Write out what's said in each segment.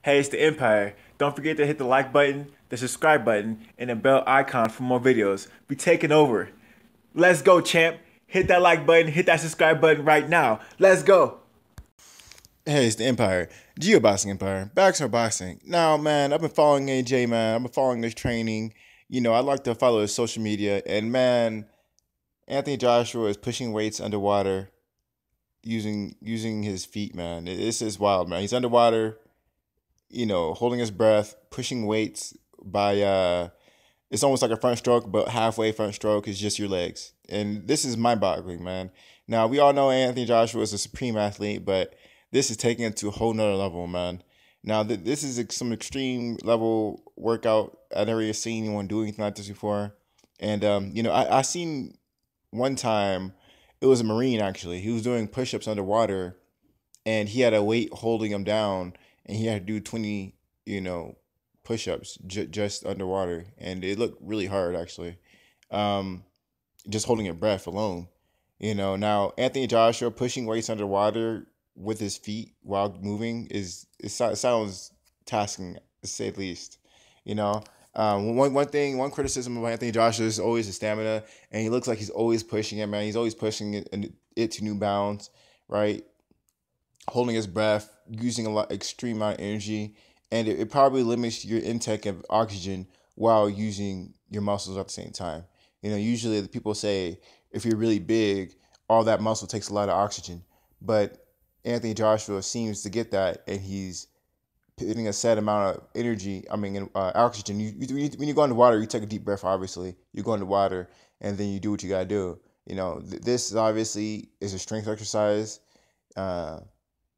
Hey, it's the Empire. Don't forget to hit the like button, the subscribe button, and the bell icon for more videos. We taking over. Let's go, champ. Hit that like button, hit that subscribe button right now. Let's go. Hey, it's the Empire. Geoboxing Empire. Boxing or boxing. Now, man, I've been following AJ, man. I've been following this training. I like to follow his social media. And, man, Anthony Joshua is pushing weights underwater using his feet, man. This is wild, man. He's underwater, holding his breath, pushing weights by, it's almost like a front stroke, but halfway front stroke is just your legs. And this is mind-boggling, man. Now, we all know Anthony Joshua is a supreme athlete, but this is taking it to a whole nother level, man. Now, this is some extreme level workout. I never seen anyone do anything like this before. And, I seen one time, it was a Marine, actually. He was doing push-ups underwater, and he had a weight holding him down, and he had to do 20, push-ups just underwater. And it looked really hard, actually. Um, just holding your breath alone. Now Anthony Joshua pushing weights underwater with his feet while moving it sounds tasking to say the least. You know, one criticism of Anthony Joshua is always his stamina, and he looks like he's always pushing it, man. He's always pushing it to new bounds, right? Holding his breath, using a lot extreme amount of energy, and it probably limits your intake of oxygen while using your muscles at the same time. Usually the people say if you're really big, all that muscle takes a lot of oxygen, but Anthony Joshua seems to get that, and he's putting a set amount of energy. I mean, oxygen. When you go underwater, you take a deep breath. Obviously, you go underwater, and then you do what you gotta do. This obviously is a strength exercise. Uh,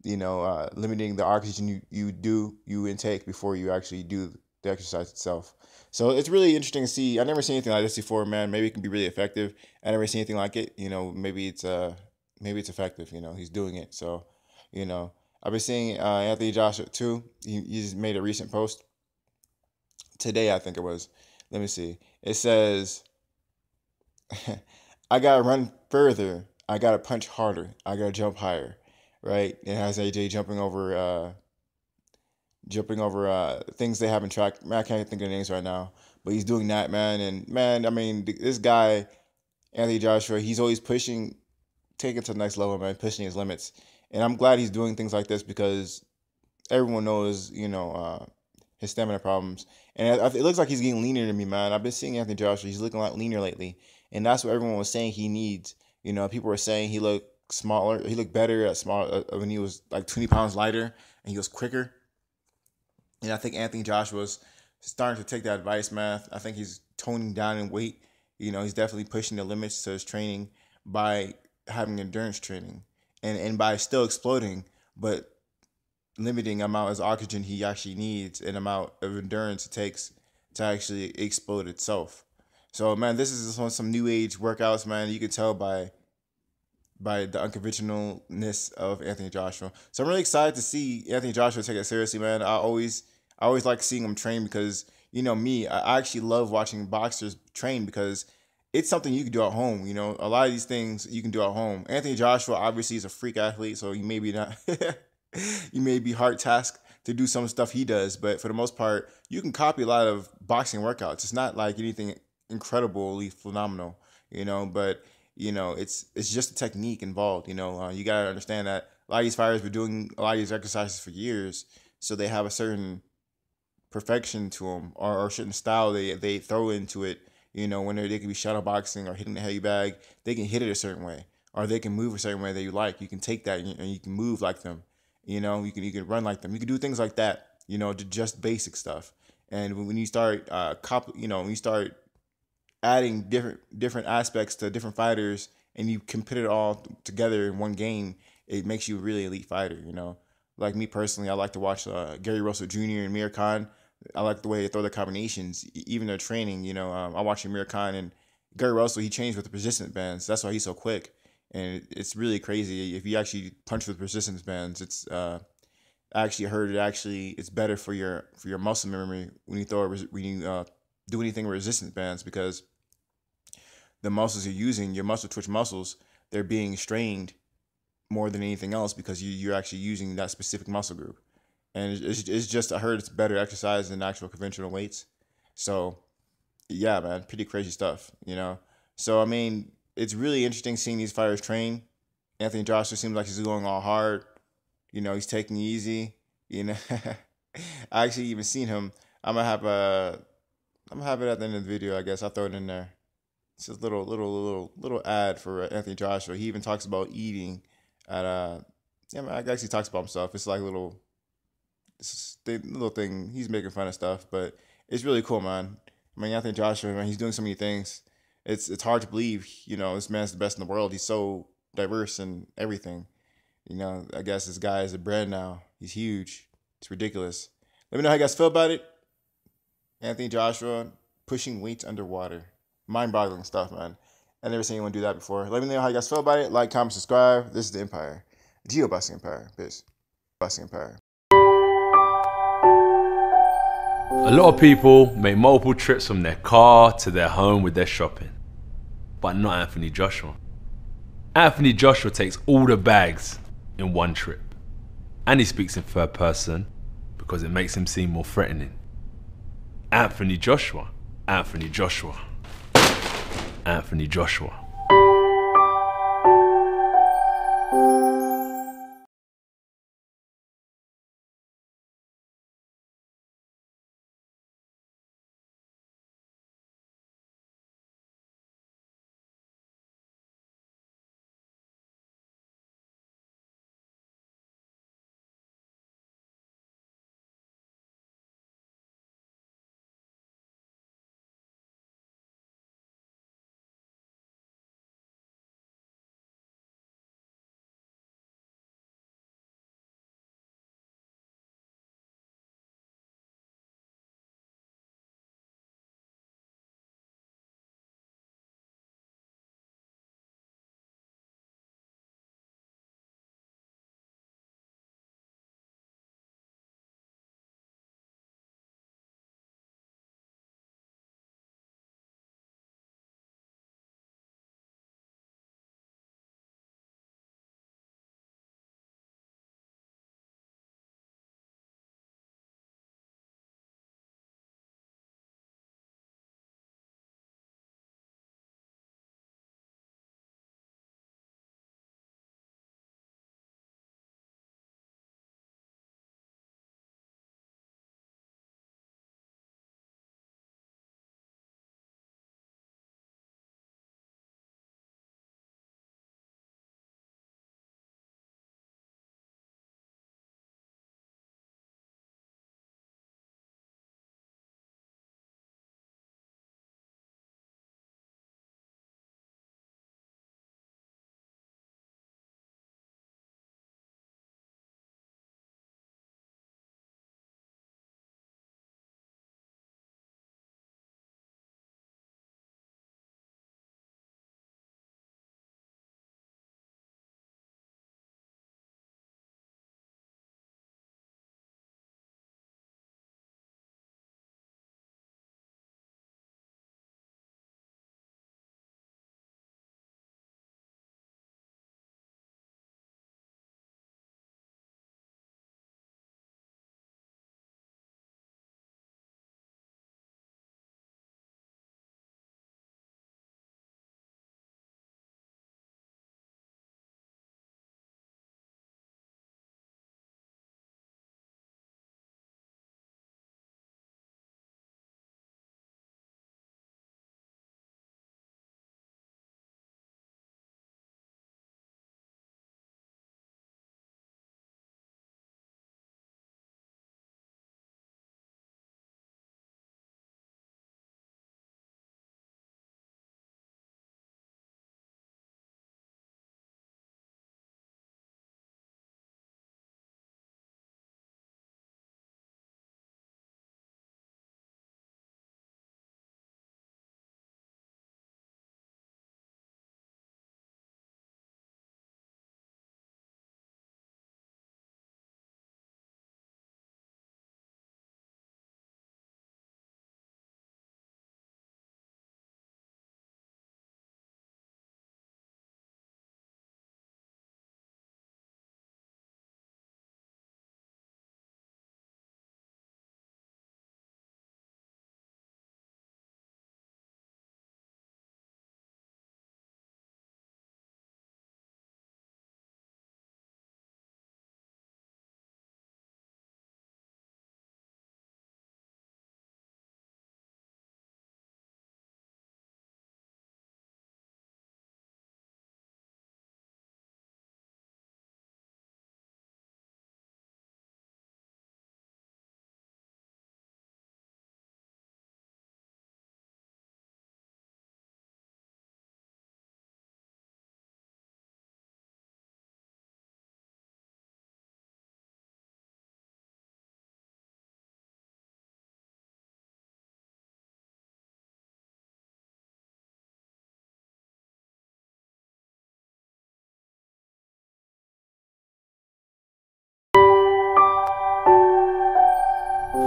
Limiting the oxygen you intake before you actually do the exercise itself. So it's really interesting to see. I never seen anything like this before, man. Maybe it can be really effective. I never seen anything like it. Maybe it's effective. He's doing it. So, you know, I've been seeing Anthony Joshua too. He just made a recent post today, I think it was. Let me see. It says, "I gotta run further. I gotta punch harder. I gotta jump higher." Right? It has AJ jumping over things they haven't tracked. Man, I can't think of the names right now, but he's doing that, man. And man, I mean, this guy Anthony Joshua, he's always pushing, taking it to the next level, man, pushing his limits. And I'm glad he's doing things like this because everyone knows, his stamina problems. And it looks like he's getting leaner to me, man. I've been seeing Anthony Joshua; he's looking a lot leaner lately, and that's what everyone was saying he needs. People were saying he looked smaller, he looked better at small when he was like 20 pounds lighter and he was quicker. And I think Anthony Joshua's starting to take that advice, man. I think he's toning down in weight. He's definitely pushing the limits to his training by having endurance training and by still exploding, but limiting amount of oxygen he actually needs and amount of endurance it takes to actually explode itself. So, man, this is some new age workouts, man. You can tell by the unconventionalness of Anthony Joshua. So I'm really excited to see Anthony Joshua take it seriously, man. I always like seeing him train because me, I actually love watching boxers train because it's something you can do at home. A lot of these things you can do at home. Anthony Joshua obviously is a freak athlete, so you may be not you may be hard task to do some stuff he does, but for the most part, you can copy a lot of boxing workouts. It's not like anything incredibly phenomenal, but it's just a technique involved. You gotta understand that a lot of these fighters were doing a lot of these exercises for years, so they have a certain perfection to them or a certain style they throw into it. When they can be shadow boxing or hitting the heavy bag, they can hit it a certain way, or they can move a certain way that you like. You can take that and you can move like them. You can run like them. You can do things like that. Just basic stuff. And when you start when you start adding different aspects to different fighters and you can put it all together in one game, it makes you a really elite fighter. Like me personally, I like to watch Gary Russell Jr. and Mir Khan. I like the way they throw their combinations, even their training. I watch Mir Khan and Gary Russell. He trains with the resistance bands. That's why he's so quick, and it's really crazy. If you actually punch with resistance bands, it's I actually heard it's better for your muscle memory when you when you do anything with resistance bands because the muscles you're using, your muscle twitch muscles, they're being strained more than anything else because you're actually using that specific muscle group. and it's just, I heard it's better exercise than actual conventional weights. So yeah, man, pretty crazy stuff, you know. So I mean, it's really interesting seeing these fighters train. Anthony Joshua seems like he's going all hard. You know, he's taking it easy. You know, I actually even seen him. I'm gonna have a, I'm gonna have it at the end of the video. I guess I'll throw it in there. It's a little ad for Anthony Joshua. He even talks about eating at yeah, man, I guess he talks about himself. It's like a little, it's a little thing. He's making fun of stuff, but it's really cool, man. I mean, Anthony Joshua, man, he's doing so many things. It's hard to believe, you know, this man's the best in the world. He's so diverse in everything. You know, I guess this guy is a brand now. He's huge. It's ridiculous. Let me know how you guys feel about it. Anthony Joshua pushing weights underwater. Mind-boggling stuff, man. I never seen anyone do that before. Let me know how you guys feel about it. Like, comment, subscribe. This is the Empire. Geo-busting Empire. Peace. Busting Empire. A lot of people make multiple trips from their car to their home with their shopping, but not Anthony Joshua. Anthony Joshua takes all the bags in one trip, and he speaks in third person because it makes him seem more threatening. Anthony Joshua, Anthony Joshua, Anthony Joshua.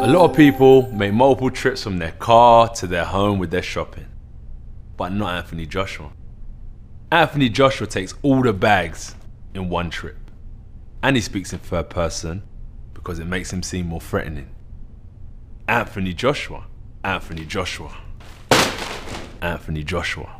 A lot of people make multiple trips from their car to their home with their shopping, but not Anthony Joshua. Anthony Joshua takes all the bags in one trip, and he speaks in third person because it makes him seem more threatening. Anthony Joshua, Anthony Joshua, Anthony Joshua.